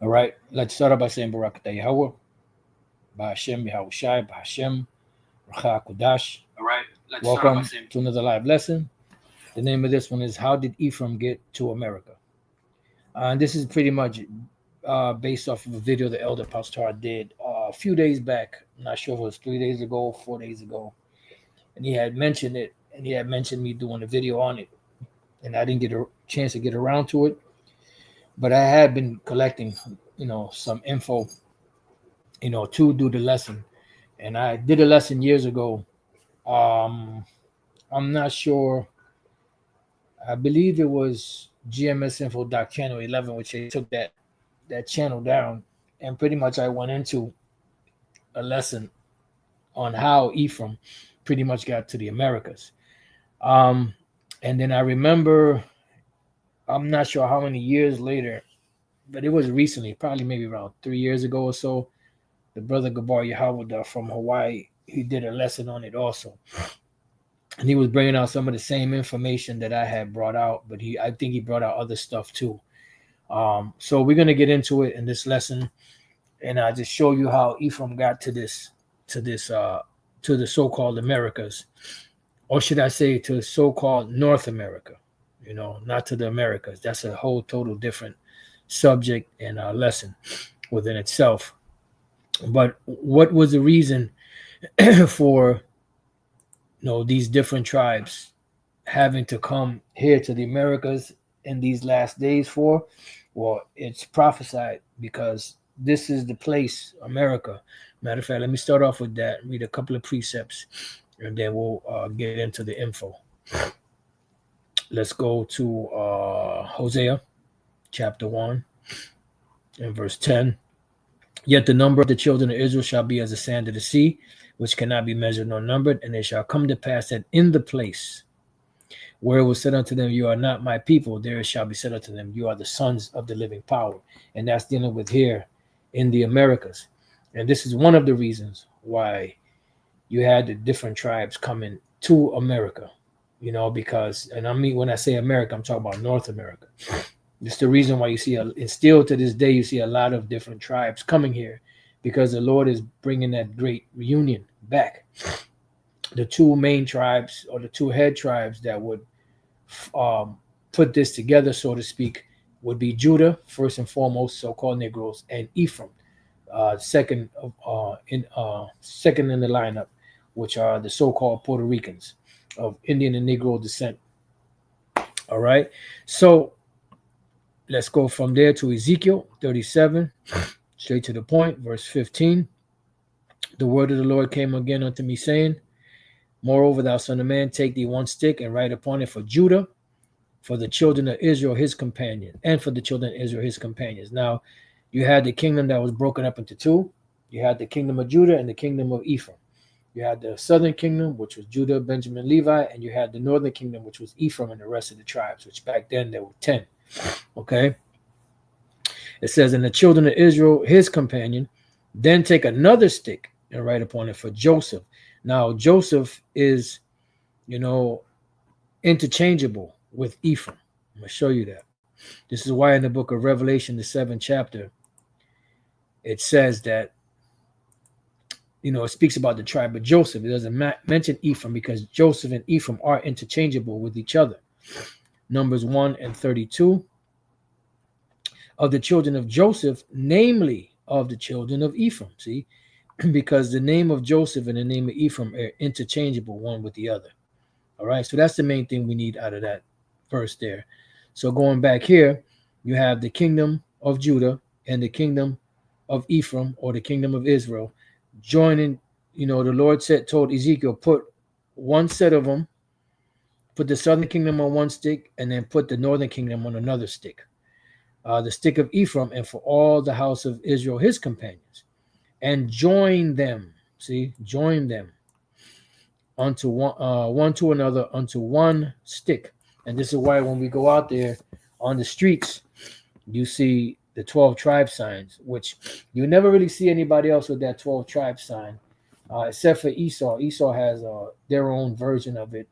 All right, let's start out by saying Barak Atah Yahweh, Ba'Hashem Yahushai, Ba'Hashem, Racha Kudash. All right, let's start off by Welcome saying to another live lesson. The name of this one is How Did Ephraim Get to America? And this is pretty much based off of a video the Elder Pastor did a few days back. I'm not sure if it was 3 days ago, 4 days ago. And he had mentioned it, and he had mentioned me doing a video on it. And I didn't get a chance to get around to it. But I had been collecting, some info, to do the lesson. And I did a lesson years ago. Um, I'm not sure. I believe it was GMS Info Channel 11, which they took that channel down, and pretty much I went into a lesson on how Ephraim pretty much got to the Americas. Um, and then I remember, I'm not sure how many years later, but it was recently, probably maybe around 3 years ago or so. The brother Gabar Yahweh from Hawaii, he did a lesson on it also. And he was bringing out some of the same information that I had brought out, but I think he brought out other stuff too. So we're gonna get into it in this lesson, and I just show you how Ephraim got to this to the so-called Americas, or should I say to so-called North America, not to the Americas. That's a whole total different subject and lesson within itself. But what was the reason for these different tribes having to come here to the Americas in these last days for? Well, it's prophesied because this is the place, America. Matter of fact, let me start off with that, read a couple of precepts, and then we'll get into the info. Let's go to Hosea chapter 1 and verse 10. Yet the number of the children of Israel shall be as the sand of the sea, which cannot be measured nor numbered. And it shall come to pass that in the place where it was said unto them, you are not my people, there shall be said unto them, you are the sons of the living power. And that's dealing with here in the Americas. And this is one of the reasons why you had the different tribes coming to America, because, and I mean, when I say America, I'm talking about North America. It's the reason why you see, and still to this day, you see a lot of different tribes coming here, because the Lord is bringing that great reunion back. The two main tribes, or the two head tribes that would put this together, so to speak, would be Judah, first and foremost, so-called Negroes, and Ephraim, second in the lineup, which are the so-called Puerto Ricans of Indian and Negro descent. All right, so let's go from there to Ezekiel 37, straight to the point, verse 15. The word of the Lord came again unto me, saying, moreover, thou son of man, take thee one stick and write upon it for Judah, for the children of Israel his companion, and for the children of Israel his companions. Now, you had the kingdom that was broken up into two. You had the kingdom of Judah and the kingdom of Ephraim. You had the southern kingdom, which was Judah, Benjamin, Levi, and you had the northern kingdom, which was Ephraim and the rest of the tribes, which back then there were 10. Okay? It says, and the children of Israel his companion, then take another stick and write upon it for Joseph. Now, Joseph is, interchangeable with Ephraim. I'm going to show you that. This is why in the book of Revelation, the 7th chapter, it says that, it speaks about the tribe of Joseph. It doesn't mention Ephraim because Joseph and Ephraim are interchangeable with each other. Numbers 1 and 32. Of the children of Joseph, namely of the children of Ephraim. See, because the name of Joseph and the name of Ephraim are interchangeable one with the other. All right, so that's the main thing we need out of that verse there. So going back here, you have the kingdom of Judah and the kingdom of Ephraim, or the kingdom of Israel, joining. The Lord told Ezekiel, put one set of them, put the southern kingdom on one stick, and then put the northern kingdom on another stick. The stick of Ephraim, and for all the house of Israel his companions, and join them. See, join them unto one to another unto one stick. And this is why when we go out there on the streets, you see the 12 tribe signs, which you never really see anybody else with that 12 tribe sign, except for Esau. Esau has their own version of it,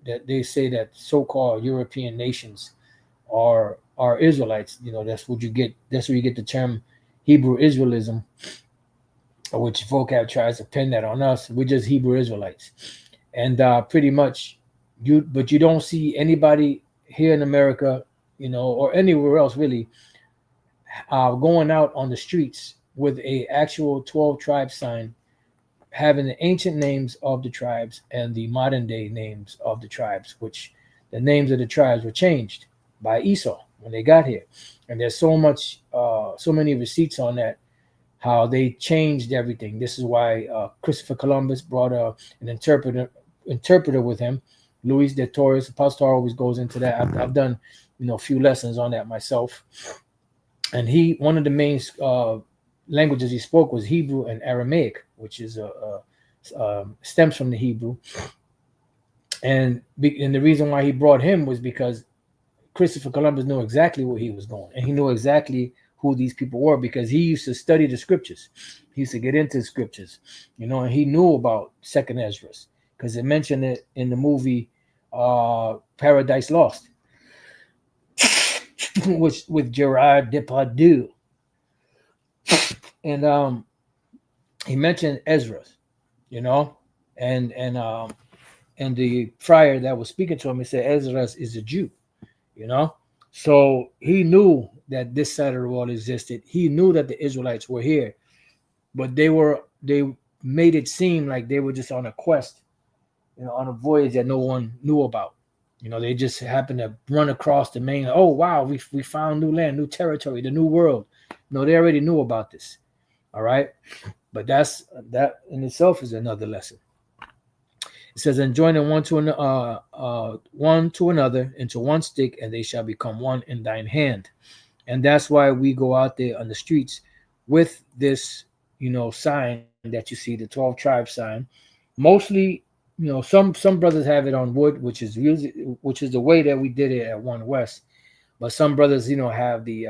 that they say that so-called European nations are Israelites. That's what you get. That's where you get the term Hebrew Israelism, which vocab tries to pin that on us. We're just Hebrew Israelites, and pretty much but you don't see anybody here in America, or anywhere else really, going out on the streets with a actual 12 tribe sign, having the ancient names of the tribes and the modern day names of the tribes, which the names of the tribes were changed by Esau when they got here. And there's so many receipts on that, how they changed everything. This is why Christopher Columbus brought an interpreter with him. Luis de Torres, Pastor always goes into that. I've done a few lessons on that myself. And one of the main languages he spoke was Hebrew and Aramaic, which is stems from the Hebrew. And the reason why he brought him was because Christopher Columbus knew exactly where he was going, and he knew exactly who these people were because he used to study the scriptures. He used to get into the scriptures, and he knew about Second Esdras because it mentioned it in the movie Paradise Lost, which with Gerard Depardieu, and he mentioned Esdras, and the friar that was speaking to him, he said Esdras is a Jew, so he knew that this side of the world existed. He knew that the Israelites were here, but they made it seem like they were just on a quest, on a voyage that no one knew about. They just happened to run across the main. Oh wow, we found new land, new territory, the new world. No, they already knew about this. All right, but that in itself is another lesson. It says, and joining one to another into one stick, and they shall become one in thine hand. And that's why we go out there on the streets with this, sign that you see, the 12 tribe sign. Mostly, some brothers have it on wood, which is the way that we did it at One West. But some brothers, have the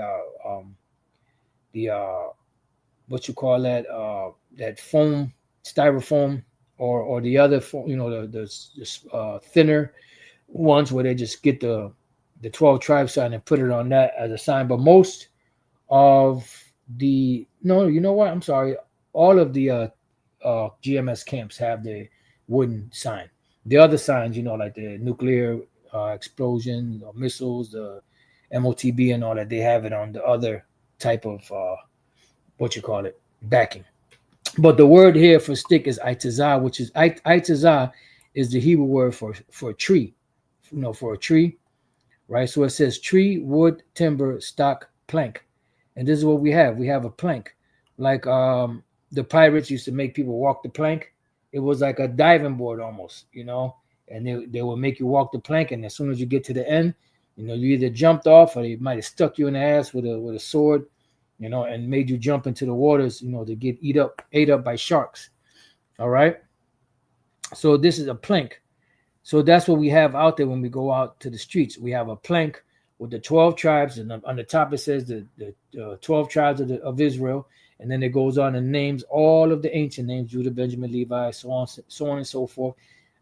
what you call that foam, styrofoam, or the other, the thinner ones where they just get the 12 tribe sign and put it on that as a sign. But most of I'm sorry, all of the GMS camps have the wooden sign. The other signs, like the nuclear explosion, or missiles, the MOTB and all that, they have it on the other type of backing. But the word here for stick is itazah, which is itazah is the Hebrew word for a tree, for a tree, right? So it says tree, wood, timber, stock, plank, and this is what we have. We have a plank, like the pirates used to make people walk the plank. It was like a diving board almost, and they will make you walk the plank, and as soon as you get to the end, you either jumped off or they might have stuck you in the ass with a sword, and made you jump into the waters, to get ate up by sharks. All right. So this is a plank. So that's what we have out there when we go out to the streets. We have a plank with the 12 tribes, and on the top it says the 12 tribes of Israel, and then it goes on and names all of the ancient names: Judah, Benjamin, Levi, so on and so forth.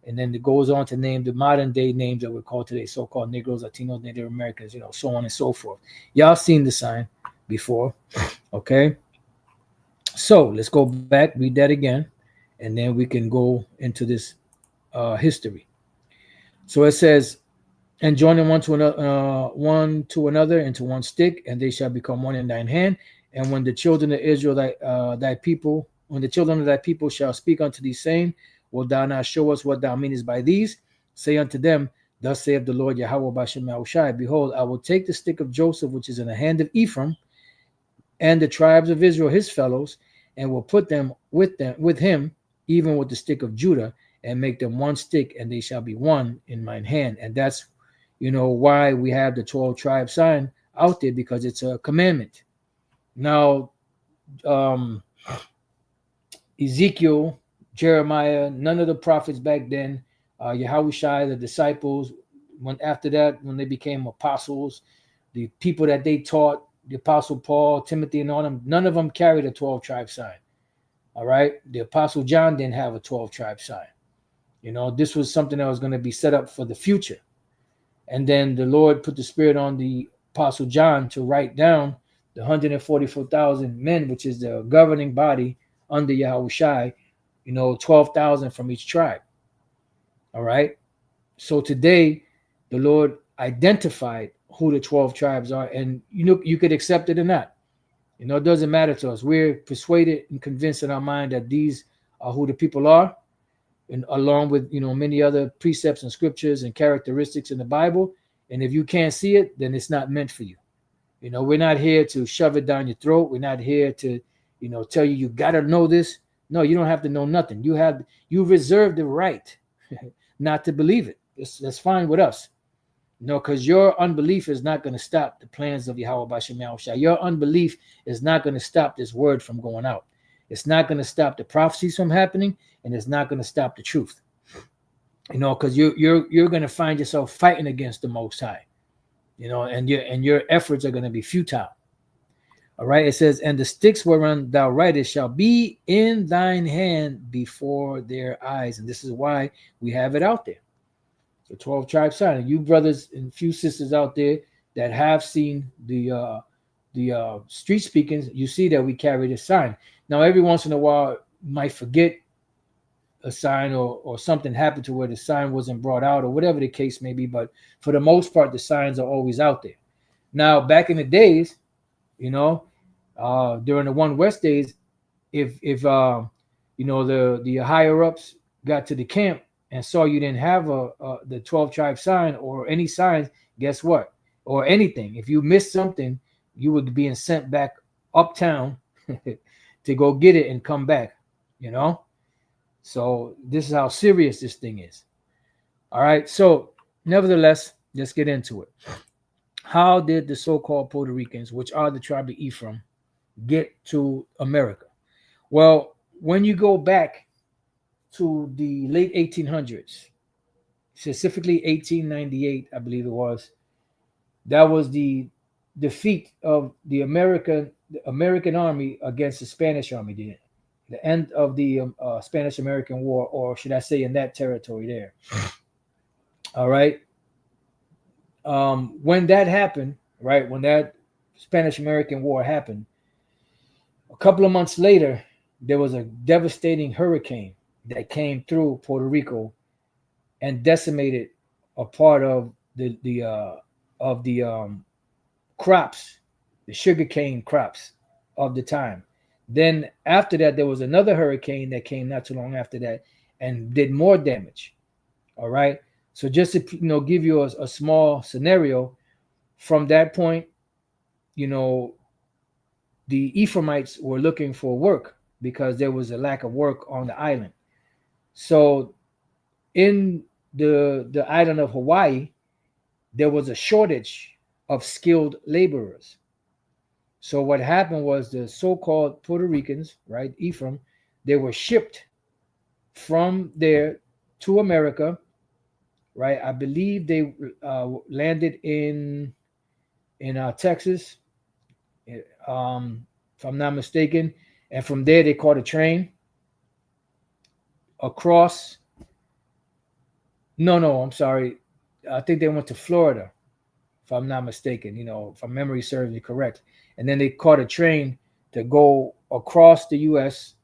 And then it goes on to name the modern day names that we call today, so-called Negroes, Latinos, Native Americans, so on and so forth. Y'all seen the sign before, okay? So let's go back, read that again, and then we can go into this history. So it says, and joining one to another into one stick, and they shall become one in thine hand. And when the children of Israel, thy people, when the children of thy people shall speak unto thee, saying, wilt thou not show us what thou meanest by these? Say unto them, thus saith the Lord Yahweh Bashem Yahushai, behold, I will take the stick of Joseph, which is in the hand of Ephraim, and the tribes of Israel, his fellows, and will put them with him, even with the stick of Judah, and make them one stick, and they shall be one in mine hand. And that's, why we have the 12 tribe sign out there, because it's a commandment. Now, Ezekiel, Jeremiah, none of the prophets back then, Yahushua, the disciples, when they became apostles, the people that they taught, the apostle Paul, Timothy, and all them, none of them carried a 12 tribe sign. All right. The apostle John didn't have a 12 tribe sign. This was something that was going to be set up for the future. And then the Lord put the spirit on the apostle John to write down the 144,000 men, which is the governing body under Yahushai, 12,000 from each tribe. All right. So today, the Lord identified who the 12 tribes are, and you could accept it or not. It doesn't matter to us. We're persuaded and convinced in our mind that these are who the people are, and along with many other precepts and scriptures and characteristics in the Bible. And if you can't see it, then it's not meant for you. We're not here to shove it down your throat. We're not here to, tell you got to know this. No, you don't have to know nothing. You reserve the right not to believe it. That's fine with us. Because your unbelief is not going to stop the plans of Yahweh B'Shem Yahushua. Your unbelief is not going to stop this word from going out. It's not going to stop the prophecies from happening, and it's not going to stop the truth. Because you're going to find yourself fighting against the Most High. And your efforts are going to be futile. All right. It says, and the sticks whereon thou writest shall be in thine hand before their eyes. And this is why we have it out there. The 12 tribe sign. And you brothers and few sisters out there that have seen the street speakings, you see that we carry this sign. Now, every once in a while, you might forget a sign or something happened to where the sign wasn't brought out or whatever the case may be. But for the most part, the signs are always out there. Now, back in the days, during the One West days, if the higher ups got to the camp and saw you didn't have the 12 tribe sign or any signs, guess what? Or anything. If you missed something, you would be sent back uptown to go get it and come back, So this is how serious this thing is. All right. So nevertheless, let's get into it. How did the so-called Puerto Ricans, which are the tribe of Ephraim, get to America? Well, when you go back to the late 1800s, specifically 1898, I believe it was, that was the defeat of the American army against the Spanish army, the end of the Spanish-American War, or should I say in that territory there. All right. When that happened, right, when that Spanish-American War happened, a couple of months later, there was a devastating hurricane that came through Puerto Rico and decimated a part of the crops, the sugarcane crops of the time. Then after that, there was another hurricane that came not too long after that and did more damage. All right. So just to give you a small scenario, from that point, the Ephraimites were looking for work because there was a lack of work on the island. So in the island of Hawaii, there was a shortage of skilled laborers. So what happened was the so-called Puerto Ricans, right, Ephraim, they were shipped from there to America, right? I believe they landed in Texas, if I'm not mistaken. And from there, they caught a train across. No, I'm sorry. I think they went to Florida, if I'm not mistaken, if my memory serves me correct. And then they caught a train to go across the U.S.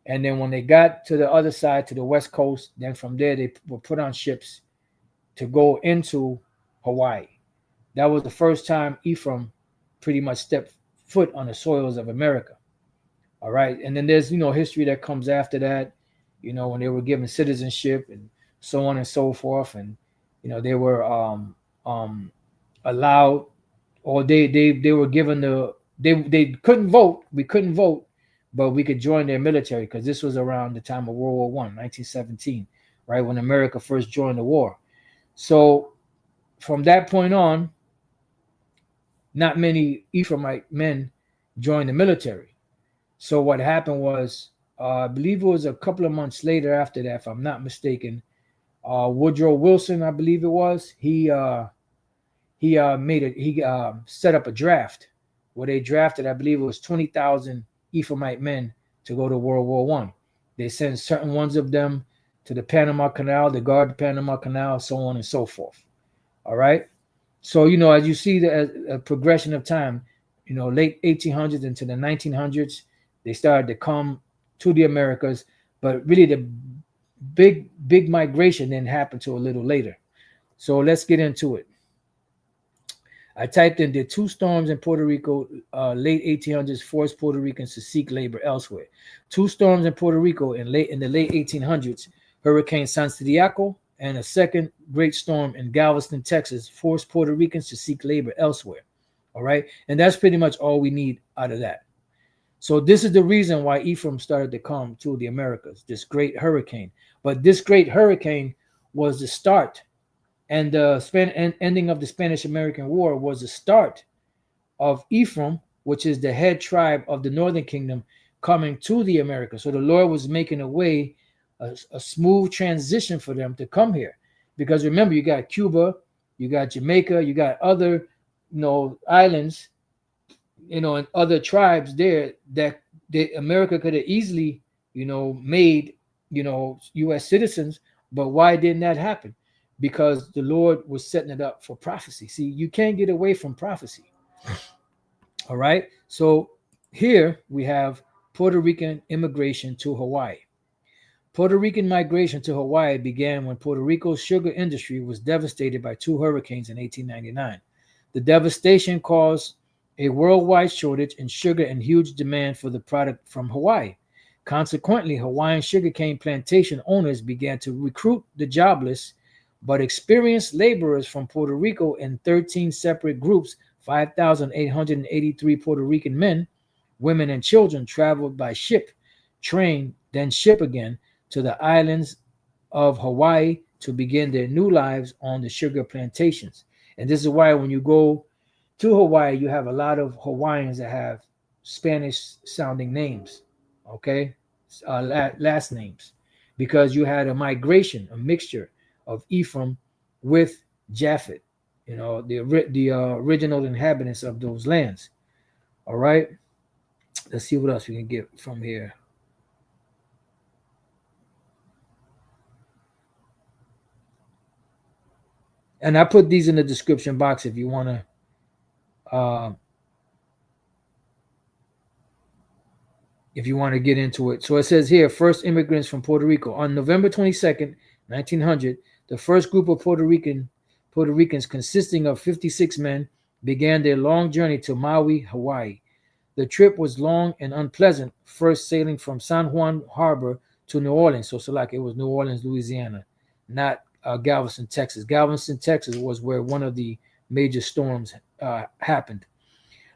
And then when they got to the other side, to the West Coast, then from there, they were put on ships to go into Hawaii. That was the first time Ephraim pretty much stepped foot on the soils of America. All right. And then there's, history that comes after that, when they were given citizenship and so on and so forth. And, they were allowed, or they were given they couldn't vote. We couldn't vote, but we could join their military because this was around the time of World War I, 1917, right, when America first joined the war. So from that point on, not many Ephraimite men joined the military. So what happened was, I believe it was a couple of months later after that, if I'm not mistaken, Woodrow Wilson, I believe it was, he set up a draft where they drafted, I believe it was 20,000 Ephraimite men to go to World War I. They sent certain ones of them to the Panama Canal, to guard the Panama Canal, so on and so forth. All right. So, as you see the progression of time, late 1800s into the 1900s. They started to come to the Americas, but really the big migration didn't happen till a little later. So let's get into it. I typed in the two storms in Puerto Rico, late 1800s, forced Puerto Ricans to seek labor elsewhere. Two storms in Puerto Rico in the late 1800s, Hurricane Santiago and a second great storm in Galveston, Texas, forced Puerto Ricans to seek labor elsewhere. All right, and that's pretty much all we need out of that. So this is the reason why Ephraim started to come to the Americas. This great hurricane, but this great hurricane was the start, and the ending of the Spanish-American War was the start of Ephraim, which is the head tribe of the Northern Kingdom, coming to the Americas. So the Lord was making a way, a smooth transition for them to come here. Because remember, you got Cuba, you got Jamaica, you got other, islands, and other tribes there that America could have easily, made, U.S. citizens. But why didn't that happen? Because the Lord was setting it up for prophecy. See, you can't get away from prophecy. All right. So here we have Puerto Rican immigration to Hawaii. Puerto Rican migration to Hawaii began when Puerto Rico's sugar industry was devastated by two hurricanes in 1899. The devastation caused a worldwide shortage in sugar and huge demand for the product from Hawaii. Consequently, Hawaiian sugarcane plantation owners began to recruit the jobless but experienced laborers from Puerto Rico in 13 separate groups. 5,883 Puerto Rican men, women, and children traveled by ship, train, then ship again to the islands of Hawaii to begin their new lives on the sugar plantations. And this is why when you go to Hawaii, you have a lot of Hawaiians that have Spanish-sounding names, okay, last names, because you had a migration, a mixture of Ephraim with Japhet, the original inhabitants of those lands. All right, let's see what else we can get from here. And I put these in the description box if you want to get into it. So it says here, first immigrants from Puerto Rico. On November 22nd, 1900, the first group of Puerto Ricans consisting of 56 men began their long journey to Maui, Hawaii. The trip was long and unpleasant, first sailing from San Juan Harbor to New Orleans. So like it was New Orleans, Louisiana, not Galveston, Texas. Galveston, Texas was where one of the major storms happened.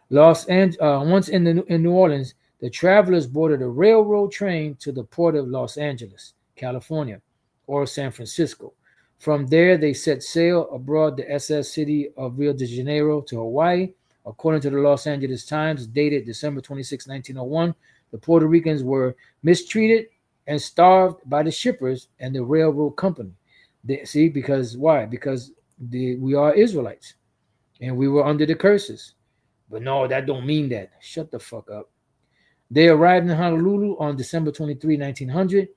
Once in New Orleans, the travelers boarded a railroad train to the port of Los Angeles, California, or San Francisco. From there, they set sail aboard the SS City of Rio de Janeiro to Hawaii. According to the Los Angeles Times, dated December 26, 1901, the Puerto Ricans were mistreated and starved by the shippers and the railroad company. Because why? Because we are Israelites, and we were under the curses. But no, that don't mean that. Shut the fuck up. They arrived in Honolulu on December 23, 1900,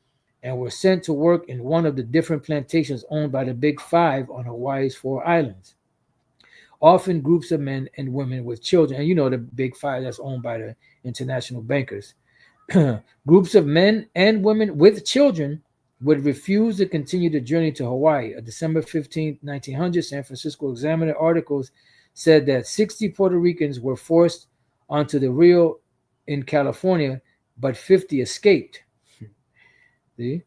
and were sent to work in one of the different plantations owned by the Big Five on Hawaii's 4 islands. Often groups of men and women with children, and the Big Five that's owned by the international bankers. Groups of men and women with children would refuse to continue the journey to Hawaii. A December 15, 1900, San Francisco Examiner articles said that 60 Puerto Ricans were forced onto the Rio in California, but 50 escaped. See?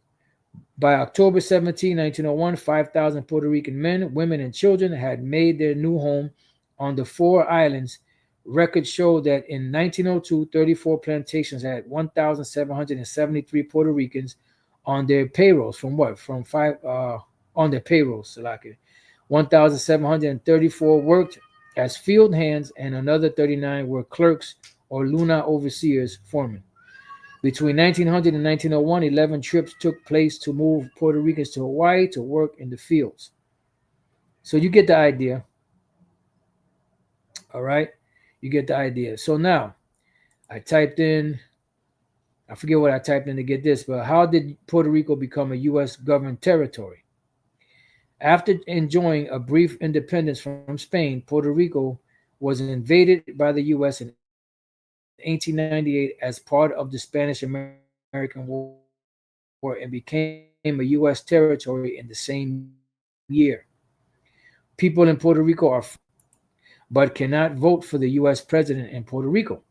By October 17, 1901, 5,000 Puerto Rican men, women, and children had made their new home on the 4 islands. Records show that in 1902, 34 plantations had 1,773 Puerto Ricans on their payrolls. From what? From 5 on their payrolls. So like 1,734 worked as field hands, and another 39 were clerks or Luna overseers, foremen. Between 1900 and 1901, 11 trips took place to move Puerto Ricans to Hawaii to work in the fields. So you get the idea. All right? You get the idea. So now, I forget what I typed in to get this, but how did Puerto Rico become a U.S. governed territory? After enjoying a brief independence from Spain, Puerto Rico was invaded by the U.S. in 1898 as part of the Spanish-American War and became a U.S. territory in the same year. People in Puerto Rico are free, but cannot vote for the U.S. president in Puerto Rico.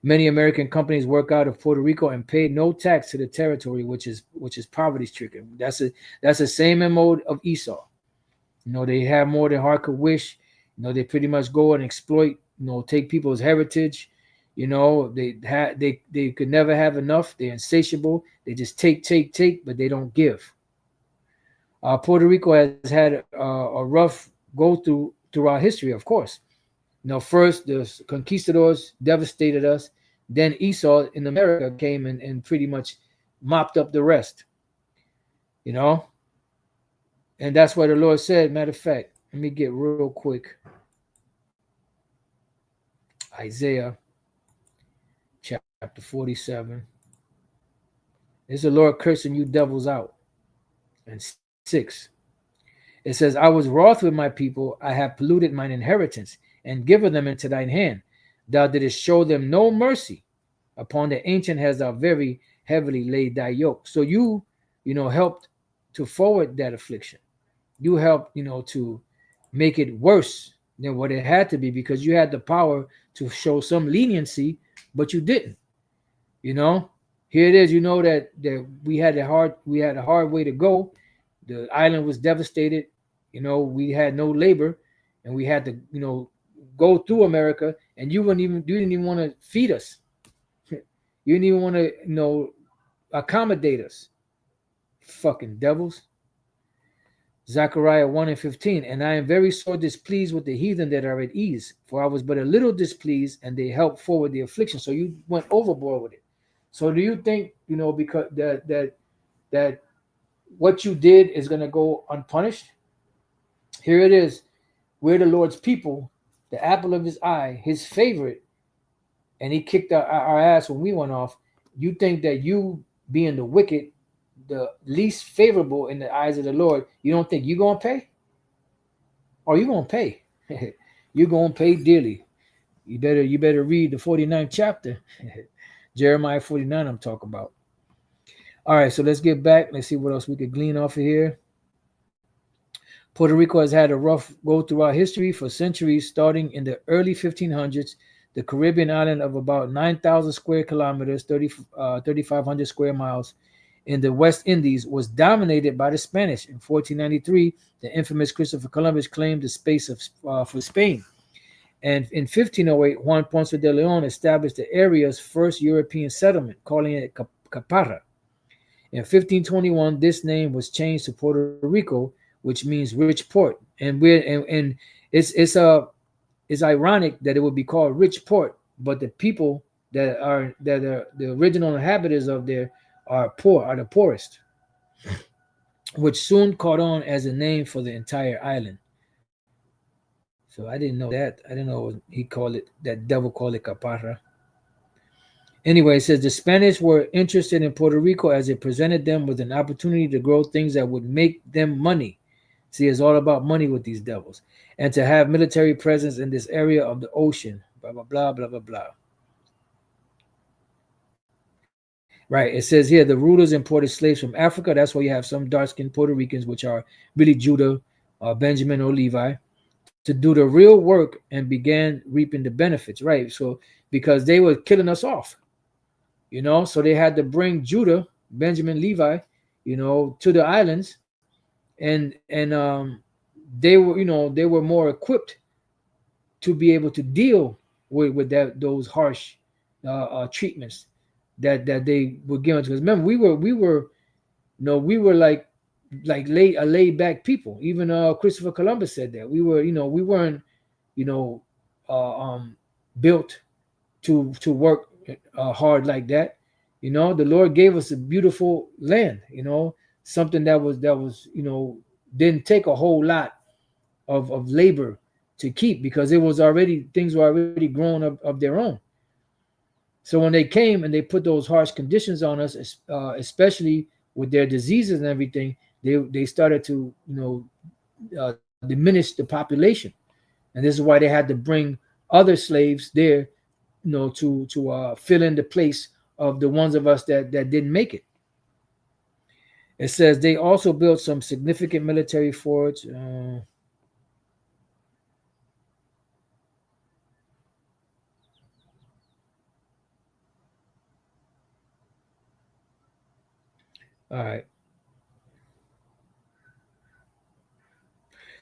Many American companies work out of Puerto Rico and pay no tax to the territory, which is poverty stricken. That's the same in mode of Esau. They have more than heart could wish. They pretty much go and exploit. Take people's heritage. They could never have enough. They're insatiable. They just take, but they don't give. Puerto Rico has had a rough go throughout history, of course. First the conquistadors devastated us. Then Esau in America came and pretty much mopped up the rest. You know, and that's why the Lord said. Matter of fact, let me get real quick. Isaiah chapter 47. There's the Lord cursing you devils out. And 6. It says, I was wroth with my people, I have polluted mine inheritance, and given them into thine hand. Thou didst show them no mercy. Upon the ancient hast thou very heavily laid thy yoke. So helped to forward that affliction. You helped, to make it worse than what it had to be, because you had the power to show some leniency, but you didn't. Here it is. That we had a hard way to go. The island was devastated. We had no labor, and we had to, go through America, and you didn't even want to feed us. You didn't even want to, accommodate us. Fucking devils. Zechariah 1:15. And I am very sore displeased with the heathen that are at ease, for I was but a little displeased, and they helped forward the affliction. So you went overboard with it. So do you think, because that what you did is going to go unpunished? Here it is. We're the Lord's people, the apple of his eye, his favorite, and he kicked our ass when we went off. You think that you being the wicked, the least favorable in the eyes of the Lord, you don't think you're going to pay? Or you going to pay? You're going to pay dearly. You better read the 49th chapter. Jeremiah 49 I'm talking about. All right, so let's get back. Let's see what else we could glean off of here. Puerto Rico has had a rough go throughout history for centuries, starting in the early 1500s. The Caribbean island of about 9,000 square kilometers, 3,500 square miles, in the West Indies was dominated by the Spanish. In 1493, the infamous Christopher Columbus claimed the space for Spain. And in 1508, Juan Ponce de Leon established the area's first European settlement, calling it Caparra. In 1521, this name was changed to Puerto Rico, which means rich port. And it's ironic that it would be called rich port, but the people that are the original inhabitants of there are the poorest, which soon caught on as a name for the entire island. So I didn't know that. I didn't know that devil called it Caparra. Anyway, it says the Spanish were interested in Puerto Rico as it presented them with an opportunity to grow things that would make them money. See, it's all about money with these devils. And to have military presence in this area of the ocean. Blah, blah, blah, blah, blah, blah. Right. It says here the rulers imported slaves from Africa. That's why you have some dark-skinned Puerto Ricans, which are really Judah, Benjamin, or Levi, to do the real work and began reaping the benefits. Right. So because they were killing us off, so they had to bring Judah, Benjamin, Levi, to the islands, and they were more equipped to be able to deal with those harsh treatments that they were given to us. Remember, we were like a laid back people. Even Christopher Columbus said that we weren't built to work hard like that. The Lord gave us a beautiful land. Something that was didn't take a whole lot of labor to keep, because things were already grown of their own. So when they came and they put those harsh conditions on us, especially with their diseases and everything, they started to diminish the population, and this is why they had to bring other slaves there, to fill in the place of the ones of us that didn't make it. It says they also built some significant military forts. All right.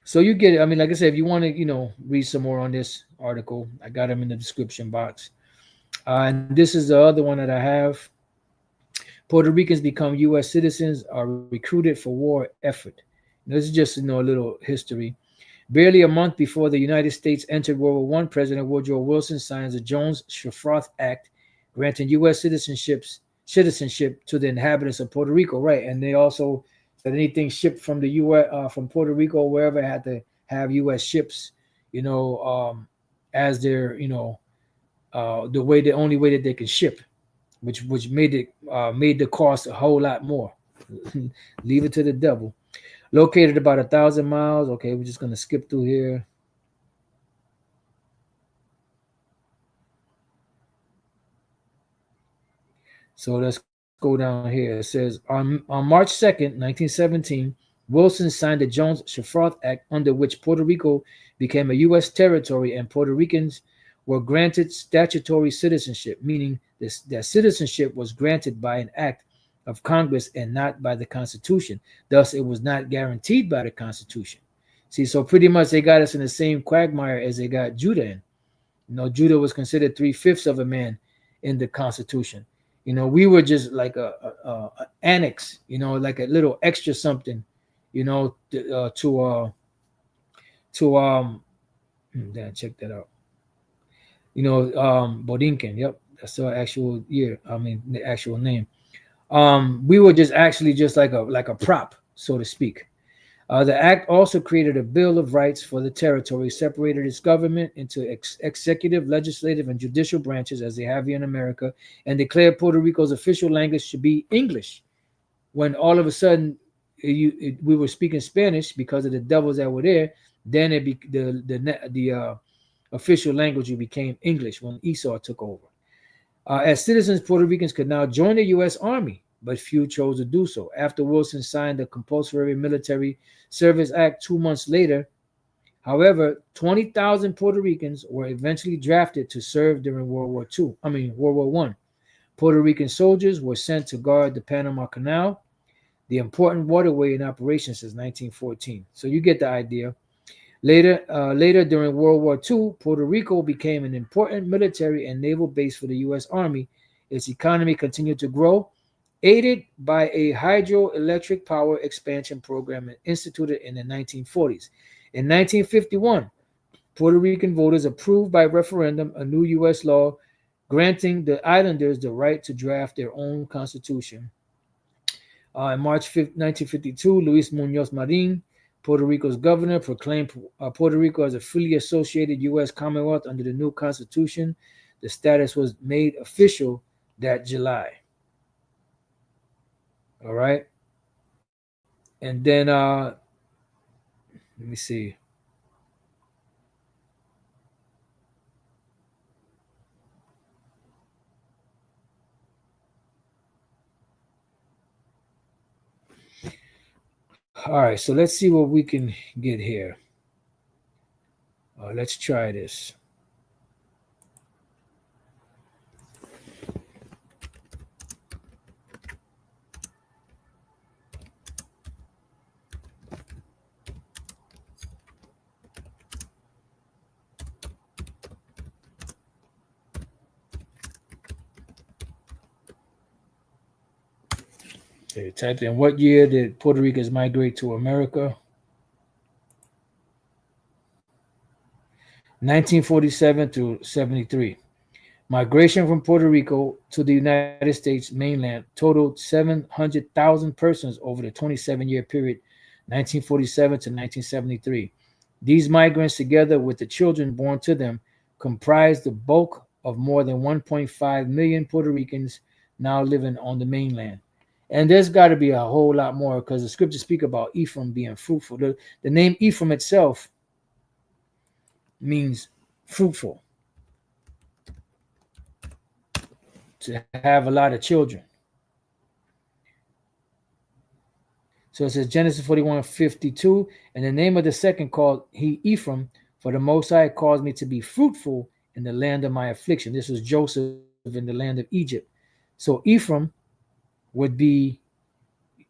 So you get it. I mean, like I said, if you want to, read some more on this article, I got them in the description box. And this is the other one that I have. Puerto Ricans become U.S. citizens are recruited for war effort. This is just a little history. Barely a month before the United States entered World War I, President Woodrow Wilson signs the Jones-Shafroth Act, granting U.S. citizenship to the inhabitants of Puerto Rico. Right, and they also said anything shipped from the U.S. From Puerto Rico, wherever, had to have U.S. ships, as their, the only way that they can ship, which made the cost a whole lot more. Leave it to the devil. Located about 1,000 miles. Okay, we're just gonna skip through here. So let's go down here. It says on March 2nd, 1917, Wilson signed the Jones-Shafroth Act, under which Puerto Rico became a U.S. territory and Puerto Ricans were granted statutory citizenship, meaning that citizenship was granted by an act of Congress and not by the Constitution. Thus, it was not guaranteed by the Constitution. See, so pretty much they got us in the same quagmire as they got Judah in. Judah was considered 3/5 of a man in the Constitution. We were just like a annex, like a little extra something, to check that out. Borinquen. Yep, that's the actual year. I mean, the actual name. We were just actually just like a prop, so to speak. The act also created a Bill of Rights for the territory, separated its government into executive, legislative, and judicial branches, as they have here in America, and declared Puerto Rico's official language should be English. When all of a sudden we were speaking Spanish because of the devils that were there, then the official language became English when Esau took over. As citizens, Puerto Ricans could now join the U.S. Army, but few chose to do so. After Wilson signed the Compulsory Military Service Act 2 months later, however, 20,000 Puerto Ricans were eventually drafted to serve during World War I. Puerto Rican soldiers were sent to guard the Panama Canal, the important waterway in operation since 1914. So you get the idea. Later during World War II, Puerto Rico became an important military and naval base for the U.S. Army. Its economy continued to grow, aided by a hydroelectric power expansion program instituted in the 1940s. In 1951, Puerto Rican voters approved by referendum a new U.S. law granting the islanders the right to draft their own constitution. In March 1952, Luis Muñoz Marin, Puerto Rico's governor, proclaimed Puerto Rico as a fully associated U.S. Commonwealth under the new constitution. The status was made official that July. All right. And then let me see. All right, so let's see what we can get here. Let's try this. Okay, typed in what year did Puerto Ricans migrate to America? 1947 to 73. Migration from Puerto Rico to the United States mainland totaled 700,000 persons over the 27-year period, 1947 to 1973. These migrants, together with the children born to them, comprise the bulk of more than 1.5 million Puerto Ricans now living on the mainland. And there's got to be a whole lot more, because the scriptures speak about Ephraim being fruitful. The name Ephraim itself means fruitful. to have a lot of children. So it says Genesis 41:52, and the name of the second called he Ephraim, for the Most High caused me to be fruitful in the land of my affliction. This was Joseph in the land of Egypt. So Ephraim would be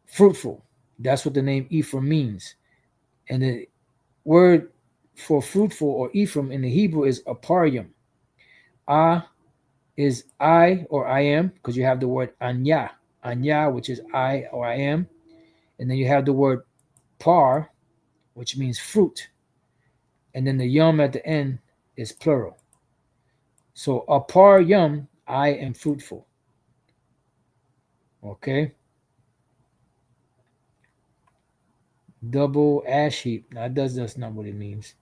fruitful. That's what the name Ephraim means. And the word for fruitful or Ephraim in the Hebrew is aparyim. Ah is I or I am, because you have the word anya. Anya, which is I or I am. And then you have the word par, which means fruit. And then the yum at the end is plural. So apar yum, I am fruitful. Okay. Double ash heap. Now that's not what it means.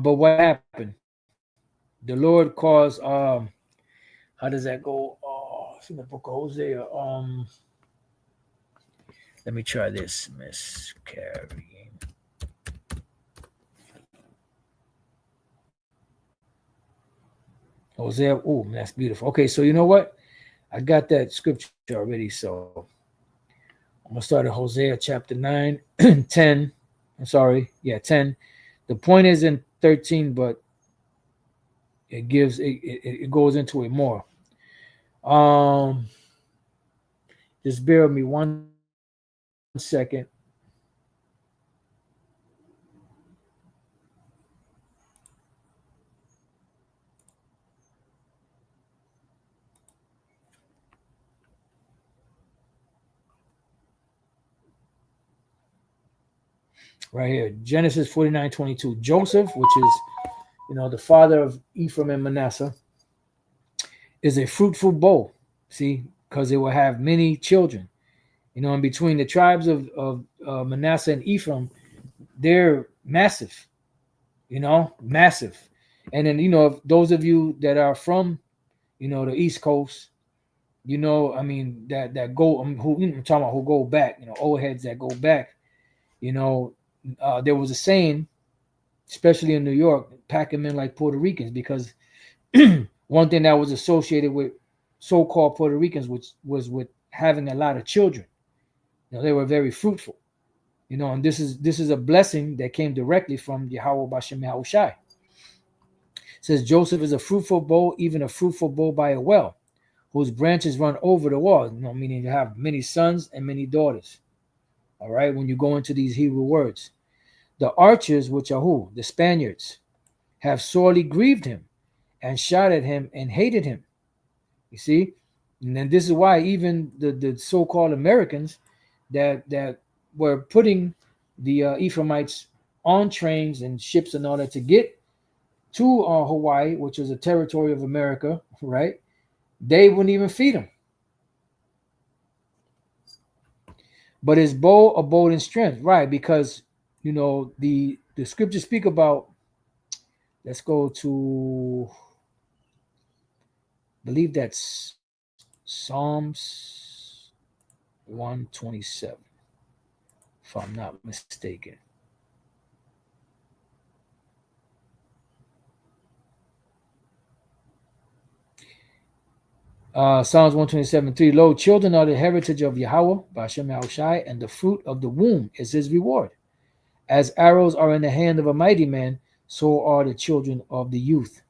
But what happened? The Lord caused how does that go? Oh, it's in the book of Hosea. Let me try this. Miscarrying. Hosea. Oh, that's beautiful. Okay, so you know what? I got that scripture already. So I'm gonna start at Hosea chapter 9, 10. I'm sorry, yeah, 10. The point is in 13, but it goes into it more. Um, just bear with me 1 second. Right here, Genesis 49:22. Joseph, which is the father of Ephraim and Manasseh, is a fruitful bow. See, because it will have many children. And between the tribes of Manasseh and Ephraim, they're massive. Massive. And then if those of you that are from the East Coast, I mean that go who I'm talking about who go back, old heads that go back. You know, there was a saying, especially in New York, pack them in like Puerto Ricans, because one thing that was associated with so-called Puerto Ricans, which was with having a lot of children. They were very fruitful. And this is a blessing that came directly from Yahweh Bashem Yahushai. It says Joseph is a fruitful bow, even a fruitful bow by a well, whose branches run over the wall. Meaning you have many sons and many daughters. All right, when you go into these Hebrew words, the archers, which are who? The Spaniards, have sorely grieved him and shot at him and hated him. You see, and then this is why even the so-called Americans that were putting the Ephraimites on trains and ships in order to get to Hawaii, which is a territory of America, right? They wouldn't even feed them. But his bow abode in strength, right? Because the scriptures speak about. Let's go to, I believe that's Psalms 127, if I'm not mistaken. Psalms 127:3. Lo, children are the heritage of Yahweh, Bashem Yahushai, and the fruit of the womb is his reward. As arrows are in the hand of a mighty man, so are the children of the youth.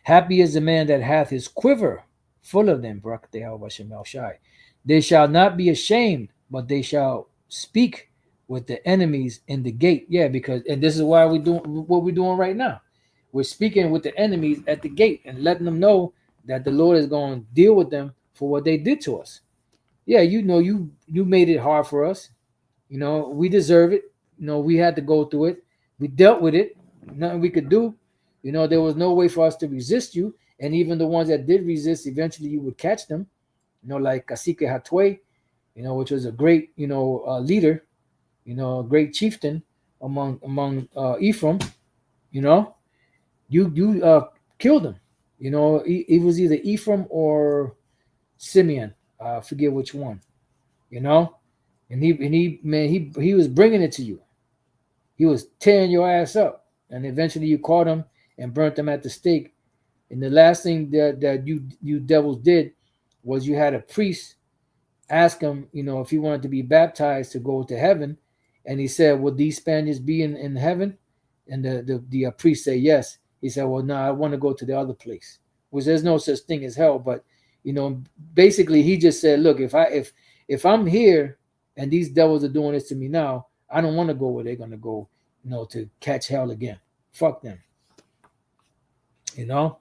Happy is the man that hath his quiver full of them. They shall not be ashamed, but they shall speak with the enemies in the gate. Yeah, because and this is why we're doing what we're doing right now. We're speaking with the enemies at the gate and letting them know that the Lord is going to deal with them for what they did to us. Yeah, you made it hard for us. We deserve it. We had to go through it. We dealt with it. Nothing we could do. There was no way for us to resist you. And even the ones that did resist, eventually you would catch them. Like Cacique Hatwe, which was a great, leader, a great chieftain among Ephraim. You killed him. It was either Ephraim or Simeon, I forget which one, you know, and he man he was bringing it to you. He was tearing your ass up, and eventually you caught him and burnt him at the stake. And the last thing that you devils did was you had a priest ask him, if he wanted to be baptized to go to heaven, and he said, "Will these Spaniards be in heaven?" And the priest said, "Yes." He said, "Well, no, I want to go to the other place, which there's no such thing as hell." But basically, he just said, "Look, if I'm here and these devils are doing this to me now, I don't want to go where they're gonna go, to catch hell again. Fuck them, you know."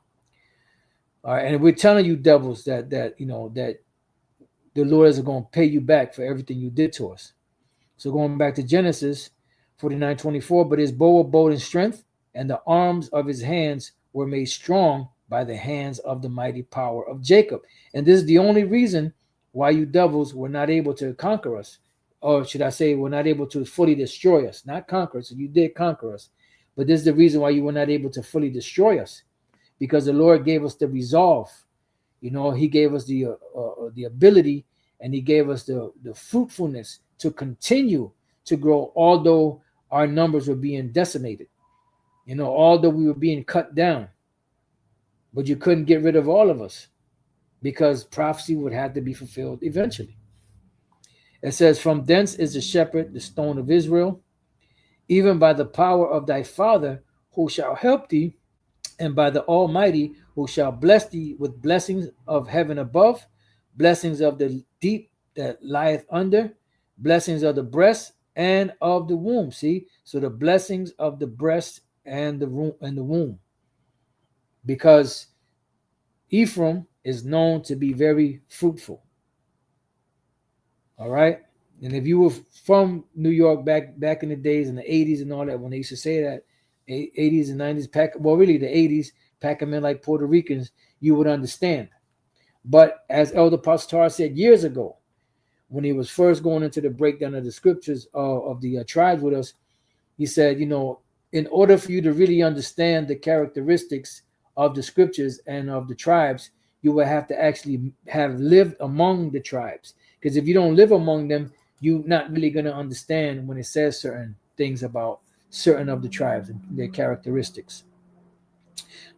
All right, and we're telling you devils that the Lord is going to pay you back for everything you did to us. So going back to Genesis 49:24, but his bow abode in strength, and the arms of his hands were made strong by the hands of the mighty power of Jacob. And this is the only reason why you devils were not able to conquer us, or should I say, were not able to fully destroy us, not conquer us. You did conquer us, but this is the reason why you were not able to fully destroy us, because the Lord gave us the resolve. He gave us the ability, and he gave us the fruitfulness to continue to grow, although our numbers were being decimated. Although we were being cut down, but you couldn't get rid of all of us because prophecy would have to be fulfilled eventually. It says, "From thence is the shepherd, the stone of Israel, even by the power of thy father, who shall help thee, and by the Almighty, who shall bless thee with blessings of heaven above, blessings of the deep that lieth under, blessings of the breast and of the womb." See, so the blessings of the breast and the womb, because Ephraim is known to be very fruitful. All right, and if you were from New York back in the days in the 80s and all that, when they used to say that 80s and 90s, really the 80s, pack them in like Puerto Ricans, you would understand. But as Elder Pastor said years ago, when he was first going into the breakdown of the scriptures of the tribes with us, he said, in order for you to really understand the characteristics of the scriptures and of the tribes, you will have to actually have lived among the tribes. Because if you don't live among them, you're not really going to understand when it says certain things about certain of the tribes and their characteristics.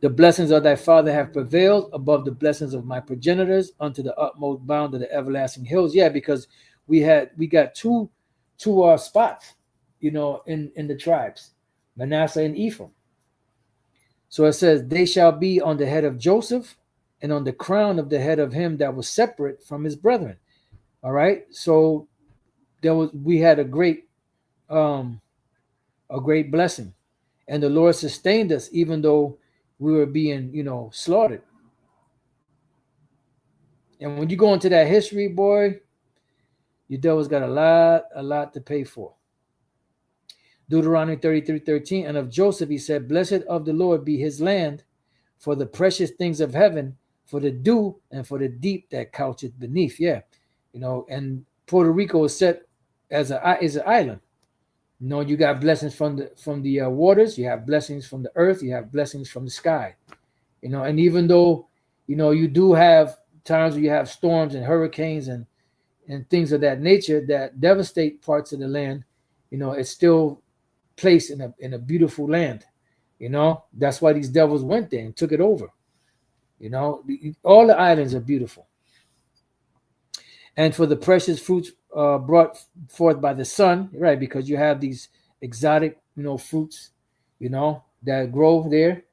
"The blessings of thy father have prevailed above the blessings of my progenitors unto the utmost bound of the everlasting hills." Yeah, because we got two spots, in the tribes, Manasseh and Ephraim. So it says, "They shall be on the head of Joseph, and on the crown of the head of him that was separate from his brethren." All right. So we had a great blessing, and the Lord sustained us even though we were being, slaughtered. And when you go into that history, boy, your devil's got a lot to pay for. Deuteronomy 33:13, "And of Joseph he said, Blessed of the Lord be his land, for the precious things of heaven, for the dew, and for the deep that coucheth beneath." Yeah, and Puerto Rico is set as an island. You got blessings from the waters, you have blessings from the earth, you have blessings from the sky. And even though you do have times where you have storms and hurricanes and things of that nature that devastate parts of the land, it's still placed in a beautiful land. That's why these devils went there and took it over. All the islands are beautiful. "And for the precious fruits brought forth by the sun," right? Because you have these exotic, fruits, that grow there,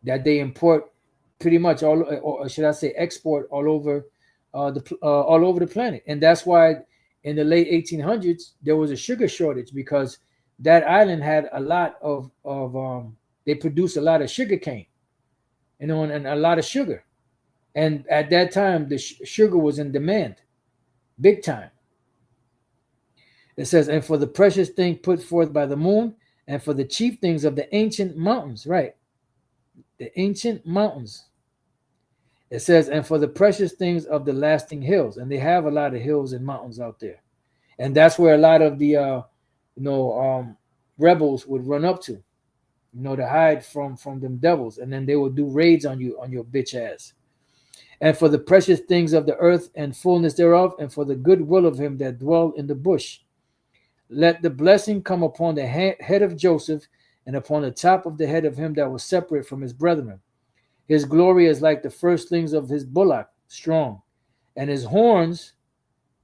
that they import pretty much all, or should I say, export all over the planet. And that's why in the late 1800s there was a sugar shortage, because that island had a lot of they produced a lot of sugar cane, and a lot of sugar. And at that time, the sugar was in demand, big time. It says, "And for the precious thing put forth by the moon, and for the chief things of the ancient mountains," right? The ancient mountains. It says, "And for the precious things of the lasting hills." And they have a lot of hills and mountains out there. And that's where a lot of the rebels would run up to, to hide from them devils. And then they would do raids on you, on your bitch ass. and for the precious things of the earth and fullness thereof, and for the good will of him that dwell in the bush. Let the blessing come upon the head of Joseph, and upon the top of the head of him that was separate from his brethren. His glory is like the firstlings of his bullock, strong, and his horns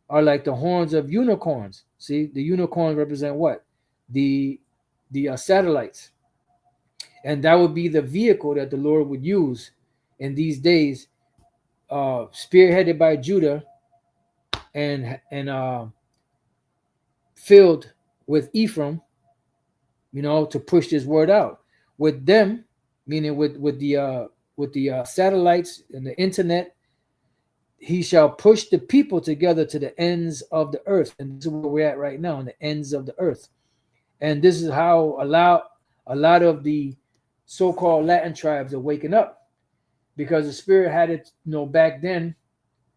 are like the horns of unicorns. See, the unicorns represent what? The satellites, and that would be the vehicle that the Lord would use in these days, spearheaded by Judah and filled with Ephraim, to push this word out. With them, meaning with the satellites and the internet, he shall push the people together to the ends of the earth. And this is where we're at right now, on the ends of the earth. And this is how a lot of the so-called Latin tribes are waking up, because the Spirit had it. Back then,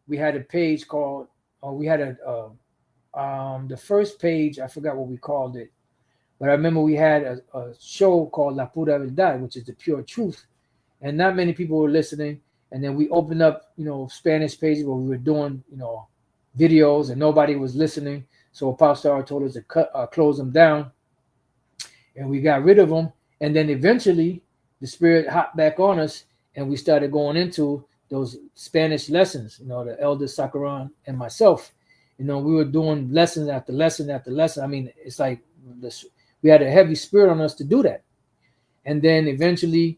we had a page called, we had the first page. I forgot what we called it, but I remember we had a show called La Pura Verdad, which is the pure truth, and not many people were listening. And then we opened up, Spanish pages where we were doing, videos, and nobody was listening. So Apostle told us to close them down, and we got rid of them. And then eventually, the Spirit hopped back on us, and we started going into those Spanish lessons. The elder Sakaran and myself, we were doing lesson after lesson after lesson. I mean, it's like we had a heavy spirit on us to do that. And then eventually,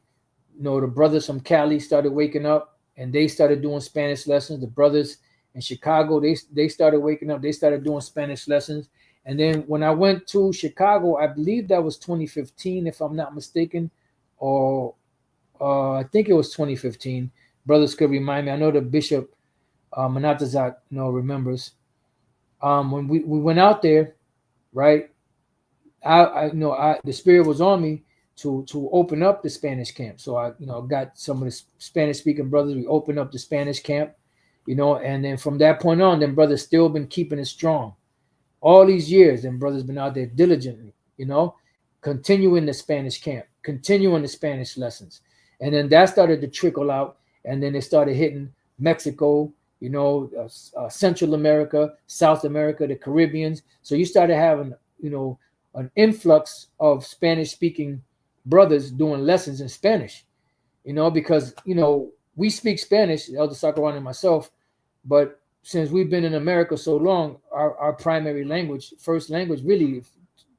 the brothers from Cali started waking up, and they started doing Spanish lessons. The brothers in Chicago, they started waking up. They started doing Spanish lessons. And then when I went to Chicago, I believe that was 2015, if I'm not mistaken, or I think it was 2015. Brothers could remind me. I know the Bishop Manatazak, remembers. When we went out there, right? The Spirit was on me to open up the Spanish camp. So I got some of the Spanish speaking brothers. We opened up the Spanish camp, and then from that point on, then brothers still been keeping it strong. All these years, then brothers been out there diligently, continuing the Spanish camp, continuing the Spanish lessons. And then that started to trickle out, and then it started hitting Mexico, Central America, South America, the Caribbeans. So you started having, an influx of Spanish speaking brothers doing lessons in Spanish, because we speak Spanish, Elder Sakaran and myself, but since we've been in America so long, our primary language, first language, really,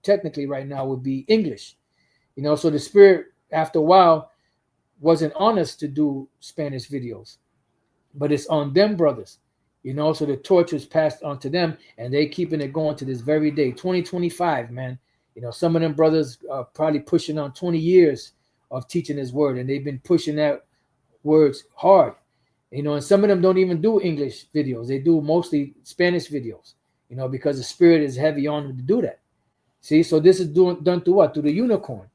technically right now, would be English. So the Spirit, after a while, wasn't on us to do Spanish videos, but it's on them brothers. So the torch was passed on to them, and they keeping it going to this very day, 2025, man. Some of them brothers are probably pushing on 20 years of teaching His word, and they've been pushing that words hard. And some of them don't even do English videos. They do mostly Spanish videos, because the Spirit is heavy on them to do that. See, so this is done through what? Through the unicorn.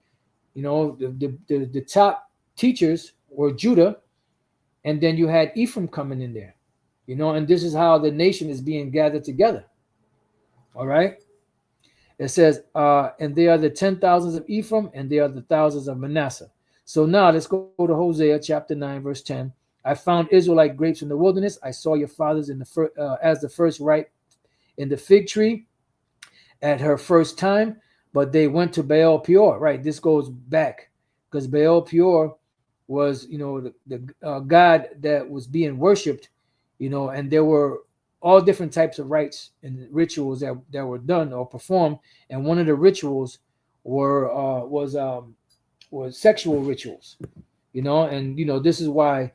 The top teachers were Judah, and then you had Ephraim coming in there. And this is how the nation is being gathered together. All right. It says, and they are the 10,000s of Ephraim, and they are the thousands of Manasseh. So now let's go to Hosea chapter 9, verse 10. I found Israelite grapes in the wilderness. I saw your fathers as the first ripe in the fig tree at her first time, but they went to Baal Peor. Right. This goes back because Baal Peor was, the god that was being worshipped, and there were all different types of rites and rituals that were done or performed. And one of the rituals was sexual rituals, and this is why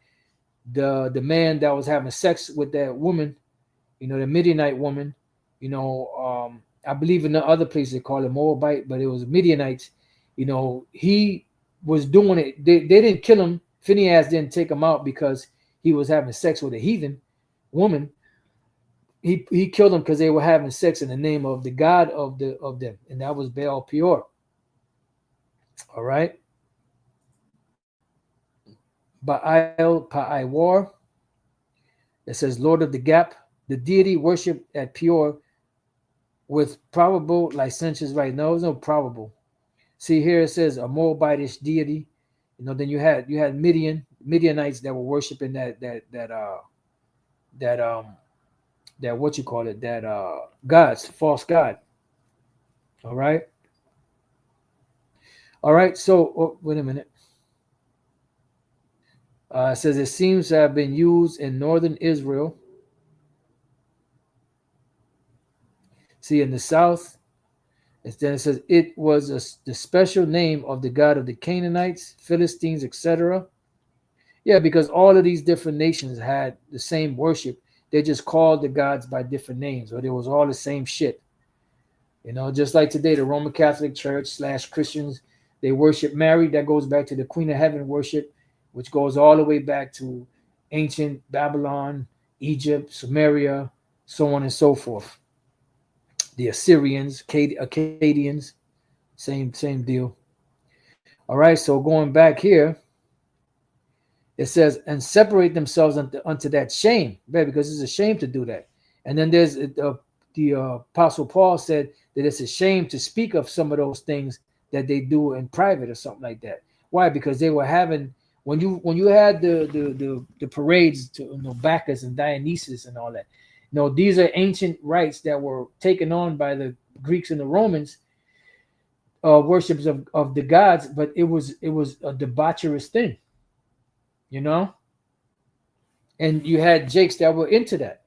the man that was having sex with that woman, the Midianite woman, I believe in the other place they call it Moabite, but it was Midianites, he was doing it. They didn't kill him. Phinehas didn't take him out because he was having sex with a heathen woman. He killed them because they were having sex in the name of the god of them, and that was Baal Peor. All right. Baal Paiwar. It says Lord of the Gap. The deity worshipped at Peor with probable licentious right. No, there's no probable. See here it says a Moabitish deity. Then you had Midian, Midianites that were worshiping that what you call it, that gods, false god. All right. All right. So wait a minute. It says it seems to have been used in northern Israel. See, in the south, then it says it was the special name of the god of the Canaanites, Philistines, etc. Yeah, because all of these different nations had the same worship. They just called the gods by different names, or it was all the same shit. Just like today, the Roman Catholic Church / Christians, they worship Mary. That goes back to the Queen of Heaven worship, which goes all the way back to ancient Babylon, Egypt, Samaria, so on and so forth. The Assyrians, Akkadians, same deal. All right, so going back here, it says, and separate themselves unto that shame, because it's a shame to do that. And then there's the Apostle Paul said that it's a shame to speak of some of those things that they do in private or something like that. Why? Because they were having, when you had the parades to Bacchus and Dionysus and all that. These are ancient rites that were taken on by the Greeks and the Romans, worships of the gods, but it was a debaucherous thing. And you had Jakes that were into that.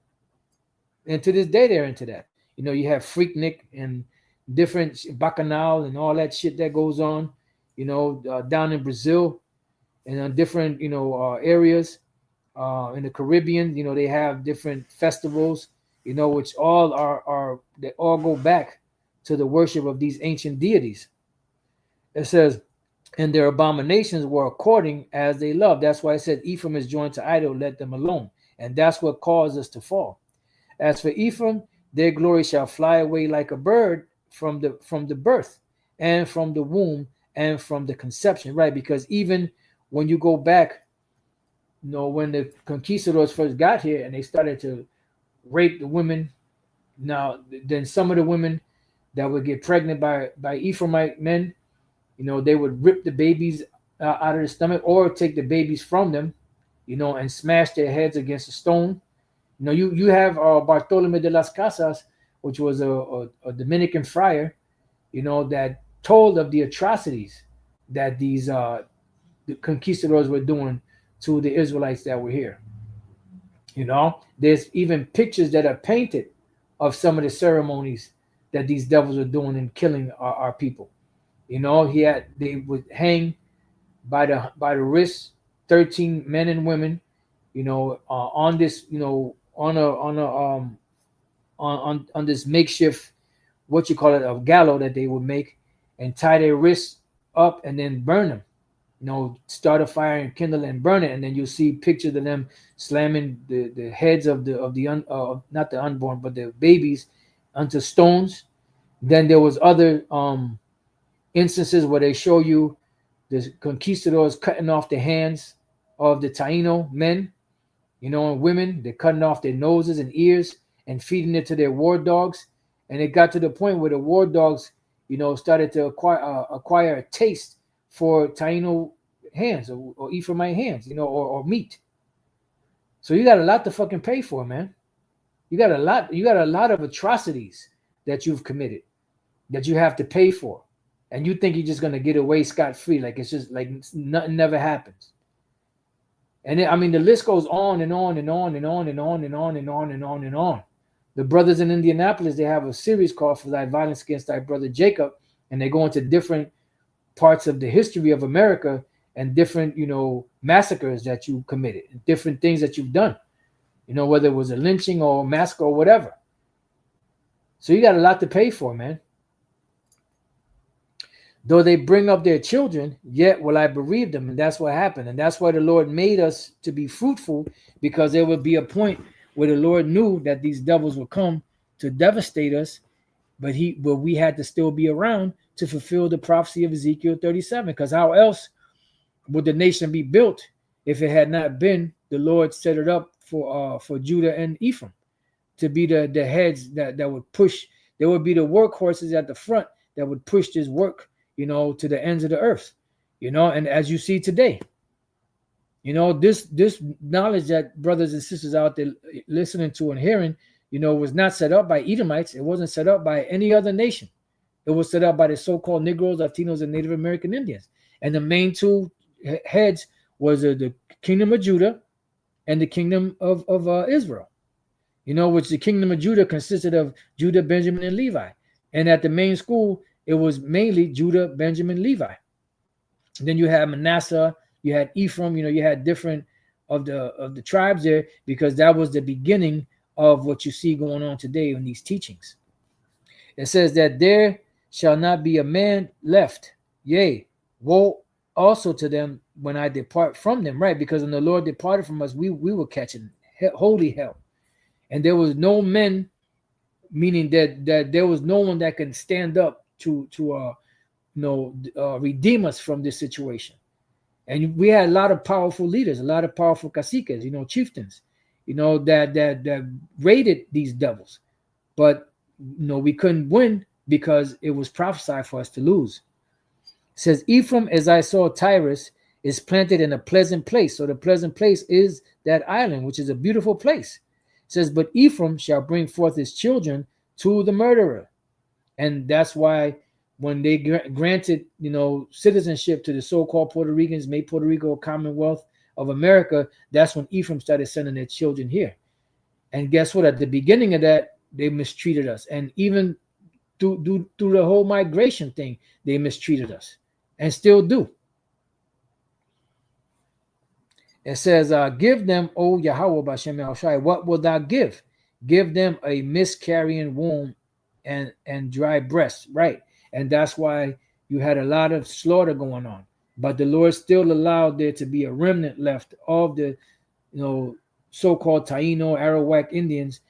And to this day, they're into that. You have Freaknik and different Bacchanal and all that shit that goes on, down in Brazil and on different, areas in the Caribbean. They have different festivals, which all they all go back to the worship of these ancient deities. It says, and their abominations were according as they love. That's why it said, Ephraim is joined to idol, let them alone. And that's what caused us to fall. As for Ephraim, their glory shall fly away like a bird from the birth and from the womb and from the conception, right? Because even when you go back, when the conquistadors first got here and they started to rape the women, now then some of the women that would get pregnant by Ephraimite men, they would rip the babies out of the stomach or take the babies from them, and smash their heads against a stone. You have Bartolome de las Casas, which was a Dominican friar, that told of the atrocities that these the conquistadors were doing to the Israelites that were here. There's even pictures that are painted of some of the ceremonies that these devils were doing in killing our people. They would hang by the wrists, 13 men and women, on this, on this makeshift, what you call it, a gallows that they would make, and tie their wrists up and then burn them. Start a fire and kindle and burn it, and then you'll see pictures of them slamming the heads of not the unborn but the babies onto stones. Then there was other instances where they show you the conquistadors cutting off the hands of the Taino men, and women. They're cutting off their noses and ears and feeding it to their war dogs. And it got to the point where the war dogs, started to acquire a taste for Taino hands or Ephraimite hands, or meat. So you got a lot to fucking pay for, man. You got a lot of atrocities that you've committed that you have to pay for. And you think you're just gonna get away scot-free, like it's just like nothing never happens. And then, the list goes on and on and on and on and on and on and on and on and on. The brothers in Indianapolis, they have a series called For Thy Violence Against Thy Brother Jacob, and they go into different parts of the history of America and different, massacres that you committed, and different things that you've done, whether it was a lynching or a massacre or whatever. So you got a lot to pay for, man. Though they bring up their children, yet will I bereave them. And that's what happened. And that's why the Lord made us to be fruitful, because there would be a point where the Lord knew that these devils would come to devastate us, but we had to still be around to fulfill the prophecy of Ezekiel 37. Because how else would the nation be built if it had not been the Lord set it up for Judah and Ephraim to be the heads that would push? There would be the workhorses at the front that would push this work, to the ends of the earth, and as you see today, This knowledge that brothers and sisters out there listening to and hearing, was not set up by Edomites. It wasn't set up by any other nation. It was set up by the so-called Negroes, Latinos, and Native American Indians. And the main two heads was the kingdom of Judah and the kingdom of Israel. Which the kingdom of Judah consisted of Judah, Benjamin, and Levi. And at the main school, it was mainly Judah, Benjamin, Levi. And then you had Manasseh, you had Ephraim, you had different of the tribes there, because that was the beginning of what you see going on today in these teachings. It says that there shall not be a man left. Yea, woe also to them when I depart from them, right? Because when the Lord departed from us, we were catching holy hell. And there was no men, meaning that there was no one that can stand up to redeem us from this situation. And we had a lot of powerful leaders, a lot of powerful caciques, chieftains, that raided these devils. But we couldn't win because it was prophesied for us to lose. It says, Ephraim, as I saw Tyrus, is planted in a pleasant place. So the pleasant place is that island, which is a beautiful place. It says, but Ephraim shall bring forth his children to the murderer. And that's why when they granted, citizenship to the so-called Puerto Ricans, made Puerto Rico a Commonwealth of America, that's when Ephraim started sending their children here. And guess what? At the beginning of that, they mistreated us. And even through the whole migration thing, they mistreated us and still do. It says, give them, O Yahweh B'Shem Yahushai, what will thou give? Give them a miscarrying womb and dry breasts, right? And that's why you had a lot of slaughter going on. But the Lord still allowed there to be a remnant left of the, so-called Taino, Arawak Indians,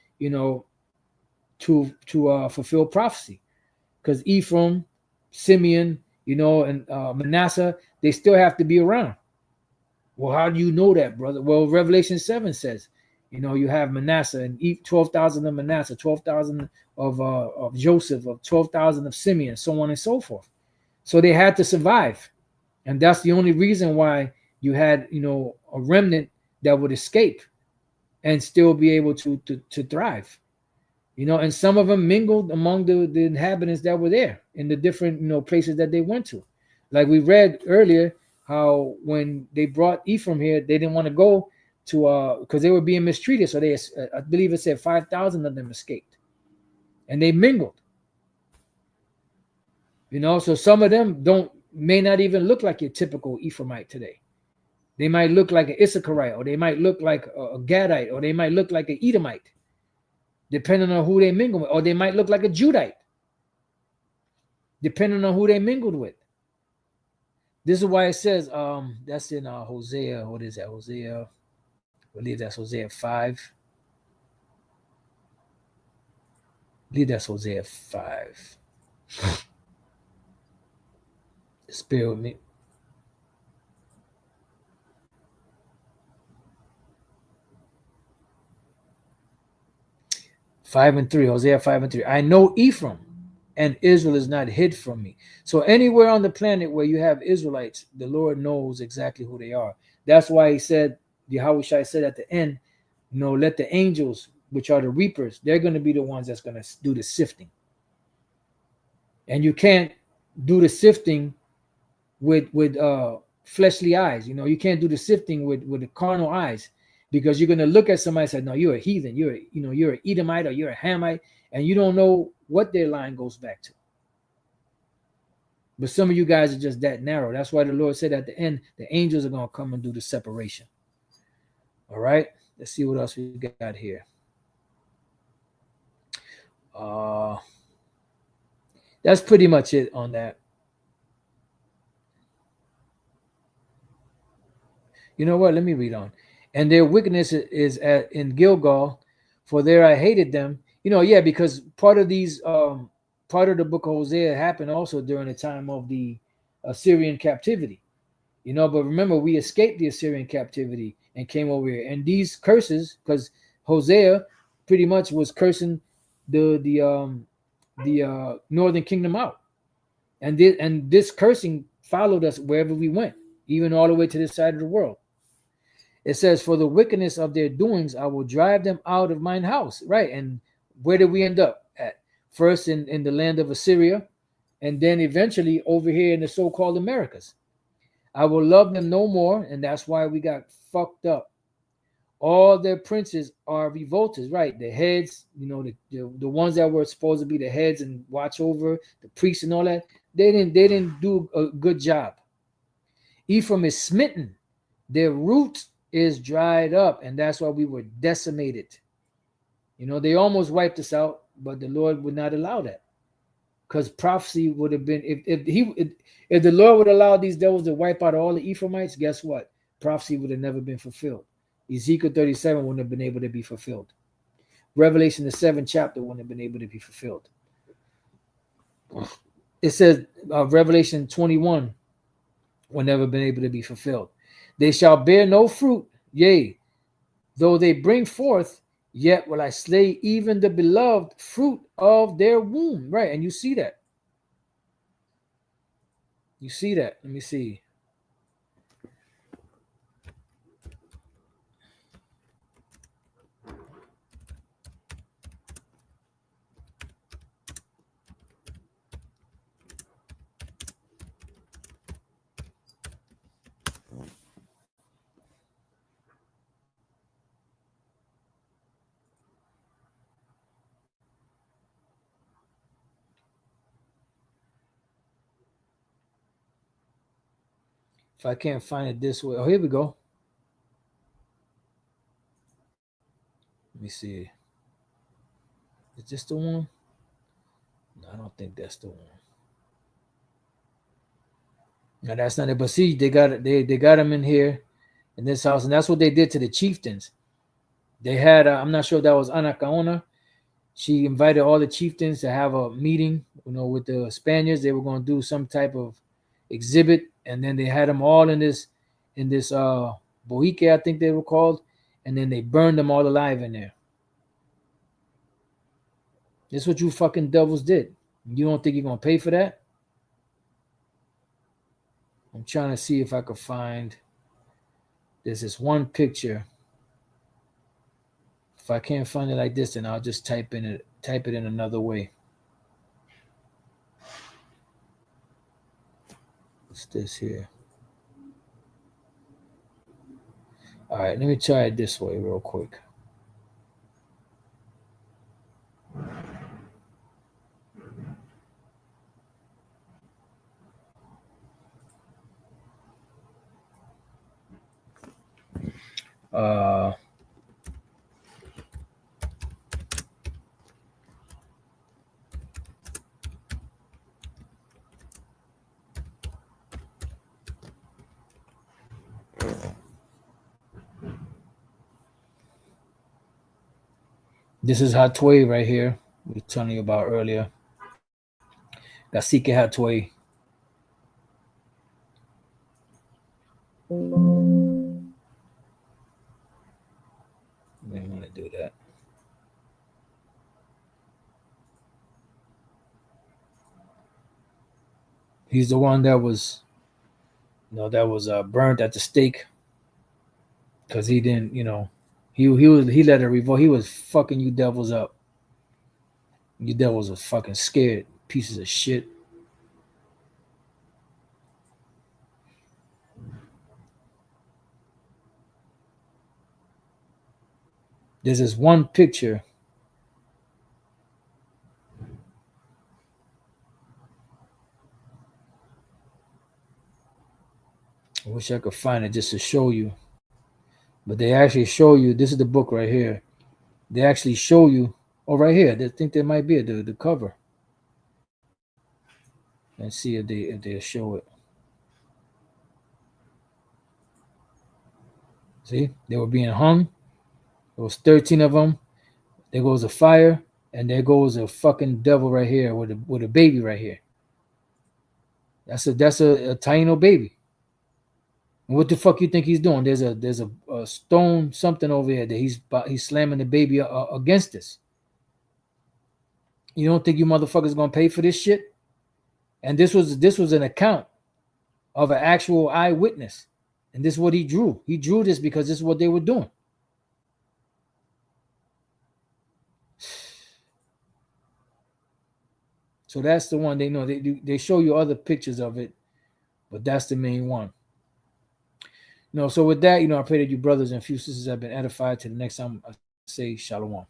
to fulfill prophecy. Because Ephraim, Simeon, and Manasseh, they still have to be around. Well, how do you know that, brother? Well, Revelation 7 says, you have Manasseh and 12,000 of Manasseh, 12,000 of Joseph, of 12,000 of Simeon, so on and so forth. So they had to survive. And that's the only reason why you had, a remnant that would escape and still be able to thrive. And some of them mingled among the inhabitants that were there in the different, places that they went to. Like we read earlier, how when they brought Ephraim here, they didn't want to go to because they were being mistreated. So they, I believe it said 5,000 of them escaped, and they mingled. So some of them may not even look like your typical Ephraimite today. They might look like an Issacharite, or they might look like a Gadite, or they might look like an Edomite, depending on who they mingle with, or they might look like a Judite, depending on who they mingled with. This is why it says, that's in Hosea. What is that? Hosea, I believe that's Hosea 5. I believe that's Hosea 5. Just bear with me. Hosea 5:3. I know Ephraim, and Israel is not hid from me. So anywhere on the planet where you have Israelites, the Lord knows exactly who they are. That's why he said, Yahushua said at the end, let the angels, which are the reapers, they're going to be the ones that's going to do the sifting. And you can't do the sifting with fleshly eyes. You can't do the sifting with the carnal eyes, because you're going to look at somebody and say, no, you're a heathen, you're an Edomite, or you're a Hamite, and you don't know what their line goes back to. But some of you guys are just that narrow. That's why the Lord said at the end, the angels are going to come and do the separation. All right, let's see what else we got here. That's pretty much it on that. You know what? Let me read on. And their wickedness is in Gilgal, for there I hated them. Because part of these, part of the book of Hosea happened also during the time of the Assyrian captivity. But remember, we escaped the Assyrian captivity and came over here. And these curses, because Hosea pretty much was cursing the northern kingdom out, and this cursing followed us wherever we went, even all the way to this side of the world. It says, for the wickedness of their doings, I will drive them out of mine house. Right. And where did we end up at? First in the land of Assyria, and then eventually over here in the so-called Americas. I will love them no more, and that's why we got fucked up. All their princes are revolters, right? The heads, the ones that were supposed to be the heads and watch over the priests and all that, they didn't do a good job. Ephraim is smitten, their root is dried up, and that's why we were decimated. They almost wiped us out, but the Lord would not allow that, because prophecy would have been, if the Lord would allow these devils to wipe out all the Ephraimites, guess what? Prophecy would have never been fulfilled. Ezekiel 37 wouldn't have been able to be fulfilled. Revelation, the 7th chapter, wouldn't have been able to be fulfilled. It says Revelation 21 would never been able to be fulfilled. They shall bear no fruit, yea, though they bring forth, yet will I slay even the beloved fruit of their womb. Right, and you see that. You see that. Let me see. If I can't find it this way. Oh, here we go. Let me see. Is this the one? No, I don't think that's the one. No, that's not it. But see, they got them in here in this house, and that's what they did to the chieftains. They had I'm not sure if that was Anakaona. She invited all the chieftains to have a meeting, with the Spaniards. They were going to do some type of exhibit, and then they had them all in this boique, I think they were called, and then they burned them all alive in there. This is what you fucking devils did. You don't think you're going to pay for that? I'm trying to see if I could find. There's this one picture. If I can't find it like this, then I'll just type it in another way. What's this here? All right, let me try it this way real quick. This is Hatway right here. We were telling you about earlier. Cacique Hatway. We didn't want to do that. He's the one that was, burnt at the stake because he didn't, he let it revolt. He was fucking you devils up. You devils are fucking scared pieces of shit. There's this one picture. I wish I could find it just to show you. But they actually show you. This is the book right here. They actually show you. Oh, right here. I think there might be the cover. Let's see if they show it. See, they were being hung. There was 13 of them. There goes a fire, and there goes a fucking devil right here with a baby right here. That's a Taino baby. And what the fuck you think he's doing? There's a stone something over here that he's slamming the baby against this. You don't think you motherfuckers gonna pay for this shit? And this was an account of an actual eyewitness. And this is what he drew. He drew this because this is what they were doing. So that's the one they know. They show you other pictures of it, but that's the main one. So with that, I pray that you brothers and few sisters have been edified. Till the next time, I say shalom.